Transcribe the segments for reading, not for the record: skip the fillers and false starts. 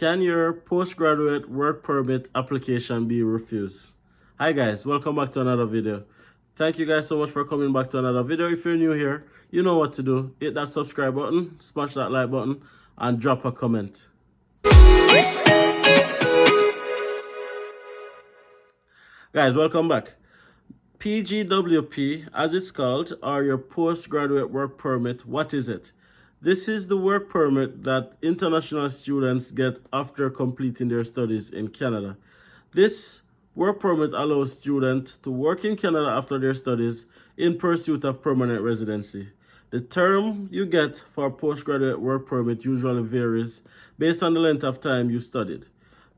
Can your postgraduate work permit application be refused? Hi guys, welcome back to another video. Thank you guys so much for coming back to another video. If you're new here, you know what to do. Hit that subscribe button, smash that like button, and drop a comment. Guys, welcome back. PGWP, as it's called, or your postgraduate work permit. What is it? This is the work permit that international students get after completing their studies in Canada. This work permit allows students to work in Canada after their studies in pursuit of permanent residency. The term you get for a postgraduate work permit usually varies based on the length of time you studied.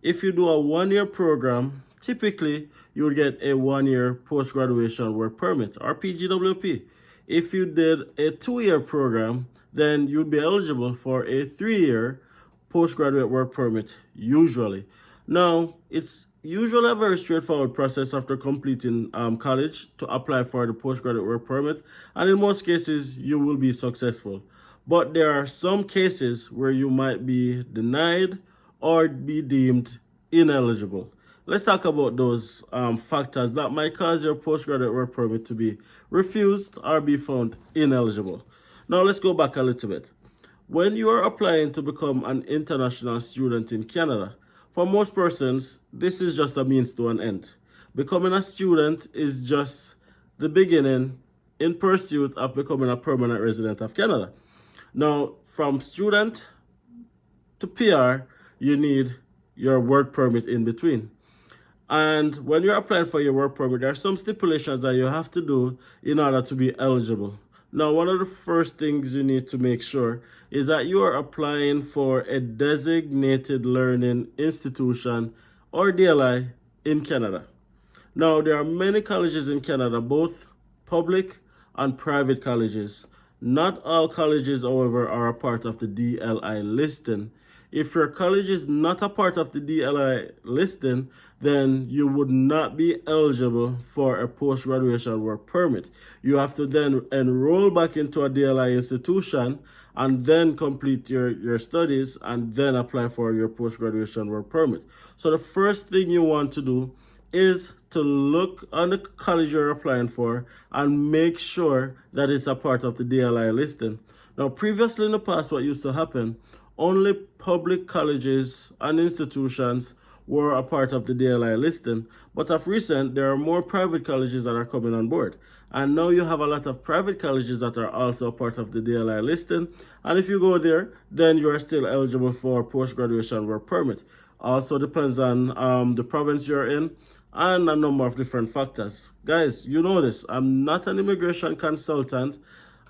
If you do a one-year program, typically you would get a one-year post-graduation work permit, or PGWP. If you did a two-year program, then you'd be eligible for a three-year postgraduate work permit, usually. Now, it's usually a very straightforward process after completing college to apply for the postgraduate work permit, and in most cases, you will be successful. But there are some cases where you might be denied or be deemed ineligible. Let's talk about those factors that might cause your postgraduate work permit to be refused or be found ineligible. Now let's go back a little bit. When you are applying to become an international student in Canada, for most persons, this is just a means to an end. Becoming a student is just the beginning in pursuit of becoming a permanent resident of Canada. Now, from student to PR, you need your work permit in between. And when you're applying for your work permit, there are some stipulations that you have to do in order to be eligible. Now, one of the first things you need to make sure is that you are applying for a designated learning institution, or DLI, in Canada. Now, there are many colleges in Canada, both public and private colleges. Not all colleges, however, are a part of the DLI listing. If your college is not a part of the DLI listing, then you would not be eligible for a post-graduation work permit. You have to then enroll back into a DLI institution and then complete your studies and then apply for your post-graduation work permit. So the first thing you want to do is to look on the college you're applying for and make sure that it's a part of the DLI listing. Now, previously in the past, what used to happen, only public colleges and institutions were a part of the DLI listing, but of recent, there are more private colleges that are coming on board. And now you have a lot of private colleges that are also a part of the DLI listing. And if you go there, then you are still eligible for post-graduation work permit. Also depends on the province you're in and a number of different factors. Guys, you know this. I'm not an immigration consultant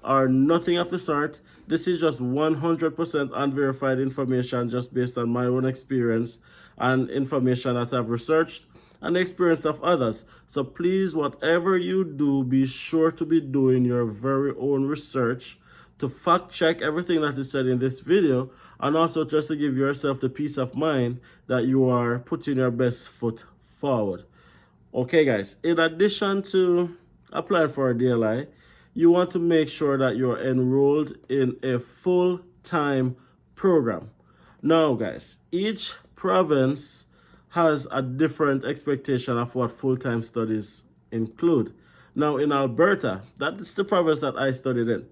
or nothing of the sort. This is just 100% unverified information just based on my own experience and information that I've researched and the experience of others. So please, whatever you do, be sure to be doing your very own research to fact check everything that is said in this video, and also just to give yourself the peace of mind that you are putting your best foot forward. Okay guys, in addition to applying for a DLI, you want to make sure that you're enrolled in a full-time program. Now guys, each province has a different expectation of what full-time studies include. Now in Alberta, that's the province that I studied in.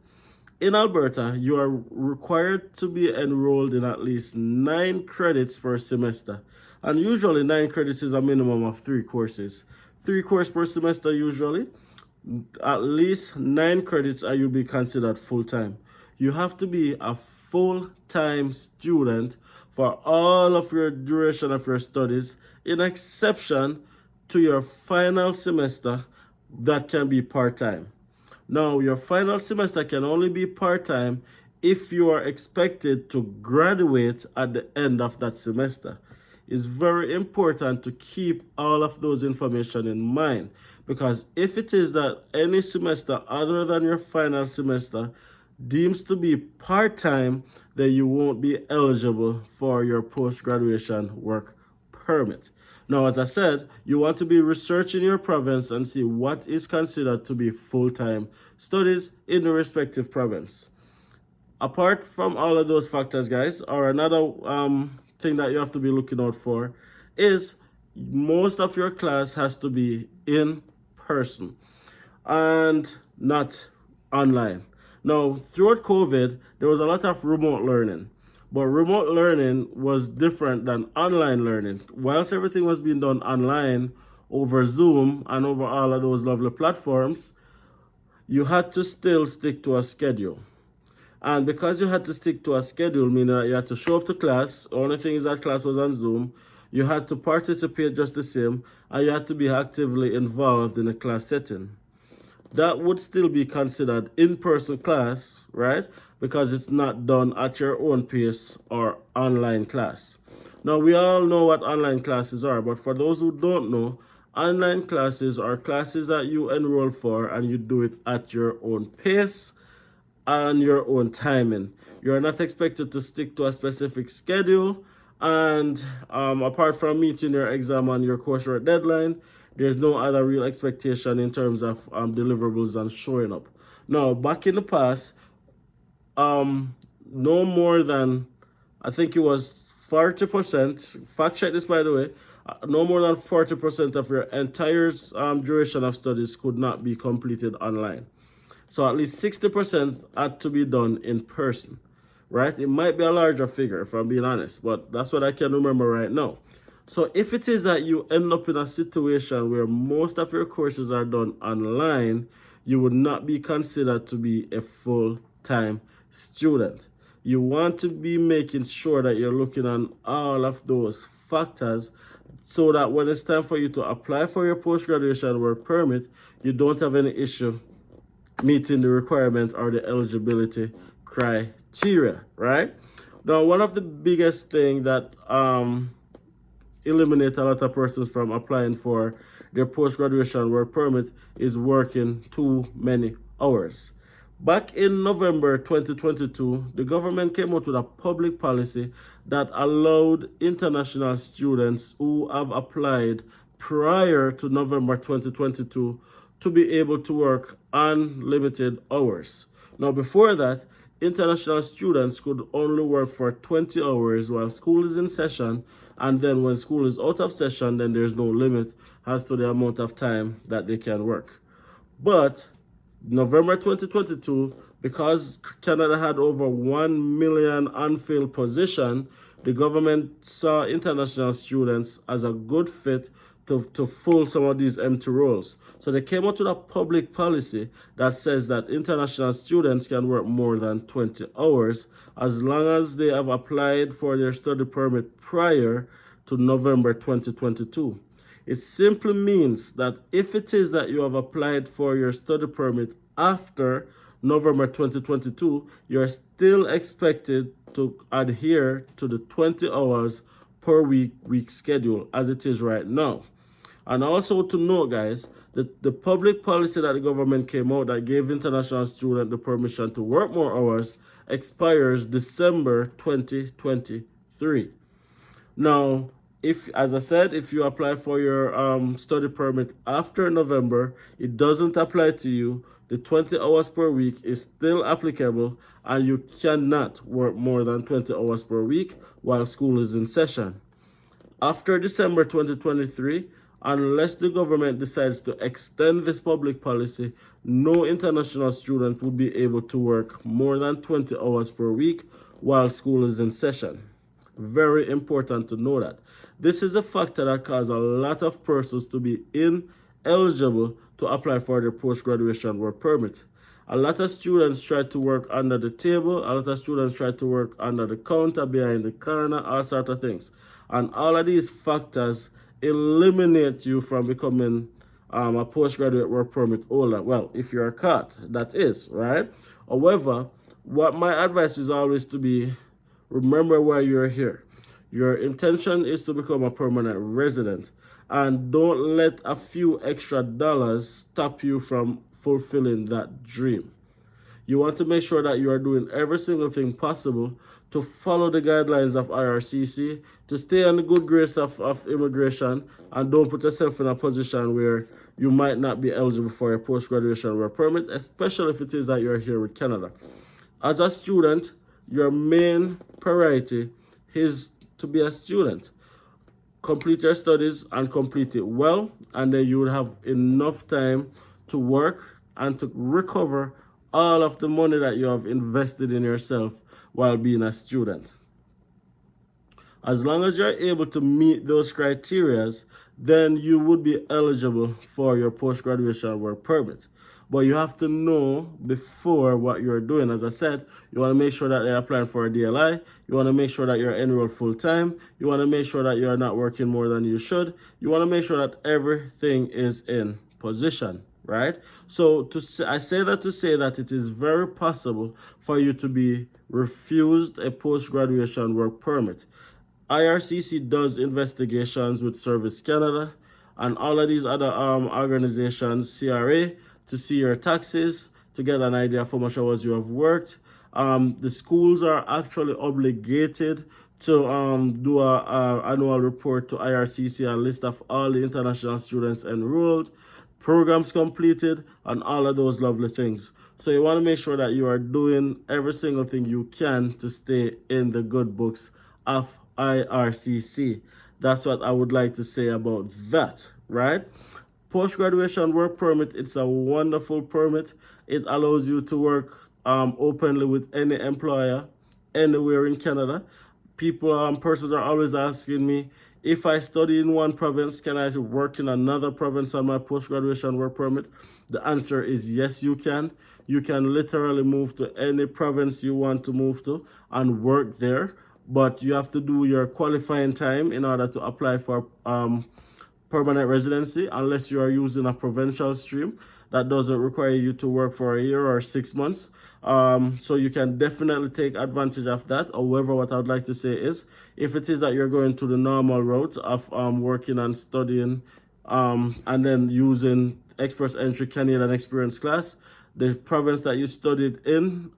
In Alberta, you are required to be enrolled in at least 9 credits per semester. And usually 9 credits is a minimum of 3 courses. 3 courses per semester usually. At least 9 credits or you'll be considered full-time. You have to be a full-time student for all of your duration of your studies, in exception to your final semester that can be part-time. Now, your final semester can only be part-time if you are expected to graduate at the end of that semester. It's very important to keep all of those information in mind, because if it is that any semester other than your final semester deems to be part-time, then you won't be eligible for your post-graduation work permit. Now, as I said, you want to be researching your province and see what is considered to be full-time studies in the respective province. Apart from all of those factors, guys, or another thing that you have to be looking out for is most of your class has to be in person and not online. Now, throughout COVID, there was a lot of remote learning, but remote learning was different than online learning. Whilst everything was being done online over Zoom and over all of those lovely platforms, you had to still stick to a schedule. And because you had to stick to a schedule, meaning that you had to show up to class, the only thing is that class was on Zoom, you had to participate just the same, and you had to be actively involved in a class setting. That would still be considered in-person class, right? Because it's not done at your own pace or online class. Now, we all know what online classes are, but for those who don't know, online classes are classes that you enroll for and you do it at your own pace and your own timing. You're not expected to stick to a specific schedule, and apart from meeting your exam and your coursework deadline, there's no other real expectation in terms of deliverables and showing up. Now, back in the past, no more than, I think it was 40%, fact check this by the way, no more than 40% of your entire duration of studies could not be completed online. So at least 60% had to be done in person, right? It might be a larger figure if I'm being honest, but that's what I can remember right now. So if it is that you end up in a situation where most of your courses are done online, you would not be considered to be a full-time student. You want to be making sure that you're looking on all of those factors so that when it's time for you to apply for your post-graduation work permit, you don't have any issue meeting the requirement or the eligibility criteria, right? Now, one of the biggest things that eliminate a lot of persons from applying for their post-graduation work permit is working too many hours. Back in November 2022, the government came out with a public policy that allowed international students who have applied prior to November 2022 to be able to work unlimited hours. Now, before that, international students could only work for 20 hours while school is in session, and then when school is out of session, then there's no limit as to the amount of time that they can work. But November 2022, because Canada had over 1 million unfilled positions, the government saw international students as a good fit to fill some of these empty roles. So they came out with a public policy that says that international students can work more than 20 hours as long as they have applied for their study permit prior to November 2022. It simply means that if it is that you have applied for your study permit after November 2022, you're still expected to adhere to the 20 hours per week schedule as it is right now. And also to note, guys, that the public policy that the government came out that gave international students the permission to work more hours expires December 2023. Now, as I said, if you apply for your study permit after November, it doesn't apply to you. The 20 hours per week is still applicable, and you cannot work more than 20 hours per week while school is in session. After December 2023, unless the government decides to extend this public policy, no international student will be able to work more than 20 hours per week while school is in session. Very important to know that. This is a factor that causes a lot of persons to be ineligible to apply for their post-graduation work permit. A lot of students try to work under the table, a lot of students try to work under the counter, behind the corner, all sorts of things. And all of these factors eliminate you from becoming a postgraduate work permit holder. Well, if you're caught, that is, right? However, what my advice is always to be, remember why you're here. Your intention is to become a permanent resident, and don't let a few extra dollars stop you from fulfilling that dream. You want to make sure that you are doing every single thing possible to follow the guidelines of IRCC, to stay on the good grace of immigration, and don't put yourself in a position where you might not be eligible for a post-graduation work permit, especially if it is that you're here with Canada. As a student, your main priority is to be a student. Complete your studies and complete it well, and then you will have enough time to work and to recover all of the money that you have invested in yourself while being a student. As long as you're able to meet those criteria, then you would be eligible for your post-graduation work permit. But you have to know before what you're doing. As I said, you want to make sure that you're applying for a DLI. You want to make sure that you're enrolled full-time. You want to make sure that you're not working more than you should. You want to make sure that everything is in position, right? So I say that to say that it is very possible for you to be refused a post-graduation work permit. IRCC does investigations with Service Canada and all of these other organizations, CRA, to see your taxes, to get an idea of how much hours you have worked. The schools are actually obligated to do an annual report to IRCC, a list of all the international students enrolled, programs completed, and all of those lovely things. So you want to make sure that you are doing every single thing you can to stay in the good books of IRCC. That's what I would like to say about that, right? Post-graduation work permit, it's a wonderful permit. It allows you to work openly with any employer anywhere in Canada. Persons are always asking me, if I study in one province, can I work in another province on my post-graduation work permit? The answer is yes, you can. You can literally move to any province you want to move to and work there. But you have to do your qualifying time in order to apply for permanent residency, unless you are using a provincial stream that doesn't require you to work for a year or 6 months. So you can definitely take advantage of that. However, what I would like to say is, if it is that you're going to the normal route of working and studying and then using Express Entry Canadian Experience class, the province that you studied in,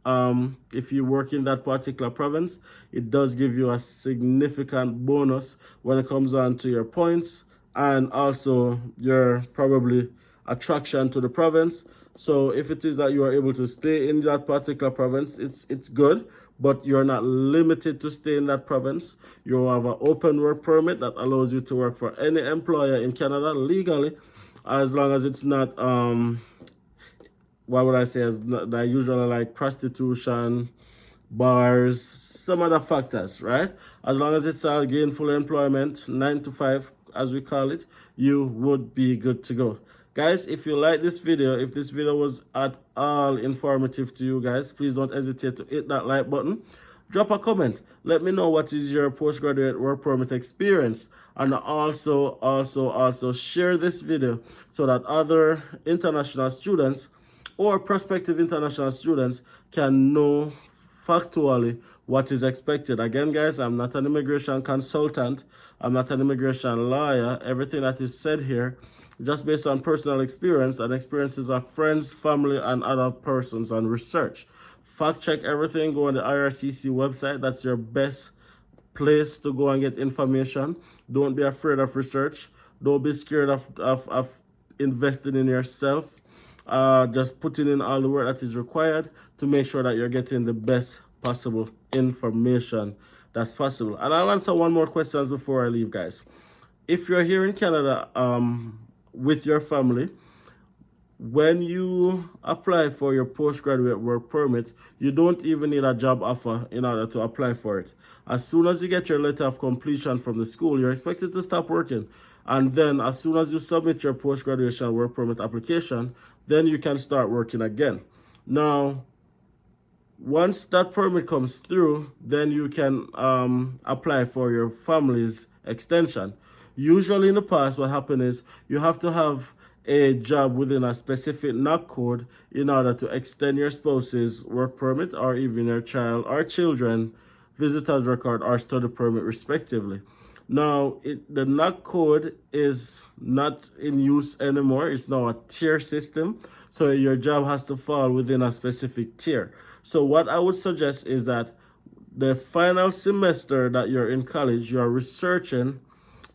if you work in that particular province, it does give you a significant bonus when it comes on to your points and also your probably attraction to the province. So if it is that you are able to stay in that particular province, it's good, but you're not limited to stay in that province. You have an open work permit that allows you to work for any employer in Canada legally, as long as it's not what would I say, as that usually like prostitution, bars, some other factors, right? As long as it's a gainful employment, 9 to 5, as we call it, you would be good to go. Guys, if you like this video, if this video was at all informative to you guys, please don't hesitate to hit that like button. Drop a comment. Let me know what is your postgraduate work permit experience, and also share this video so that other international students or prospective international students can know factually what is expected. Again, guys, I'm not an immigration consultant. I'm not an immigration lawyer. Everything that is said here is just based on personal experience and experiences of friends, family, and other persons and research. Fact check everything. Go on the IRCC website. That's your best place to go and get information. Don't be afraid of research. Don't be scared of investing in yourself. Just putting in all the work that is required to make sure that you're getting the best possible information that's possible. And I'll answer one more question before I leave, guys. If you're here in Canada with your family, when you apply for your postgraduate work permit, you don't even need a job offer in order to apply for it. As soon as you get your letter of completion from the school, you're expected to stop working. And then as soon as you submit your post-graduation work permit application, then you can start working again. Now, once that permit comes through, then you can apply for your family's extension. Usually in the past, what happened is you have to have a job within a specific NOC code in order to extend your spouse's work permit, or even your child or children visitor's record or study permit respectively. Now, the NOC code is not in use anymore. It's now a tier system, so your job has to fall within a specific tier. So what I would suggest is that the final semester that you're in college, you're researching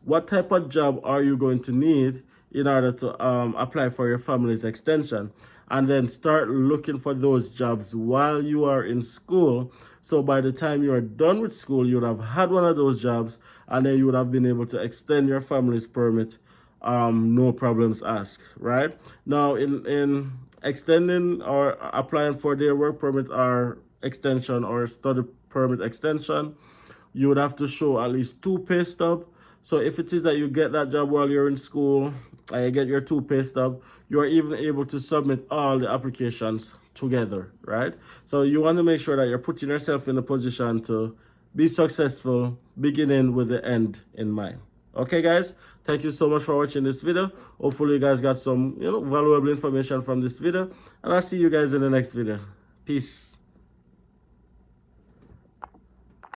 what type of job are you going to need in order to apply for your family's extension, and then start looking for those jobs while you are in school, So by the time you are done with school, you would have had one of those jobs, and then you would have been able to extend your family's permit, no problems asked, right? Now, in extending or applying for their work permit or extension or study permit extension, you would have to show at least 2 pay stubs. So if it is that you get that job while you're in school and you get your 2 pay stubs, you are even able to submit all the applications together, right? So you want to make sure that you're putting yourself in a position to be successful, beginning with the end in mind. Okay, guys, thank you so much for watching this video. Hopefully you guys got some valuable information from this video, and I'll see you guys in the next video. Peace.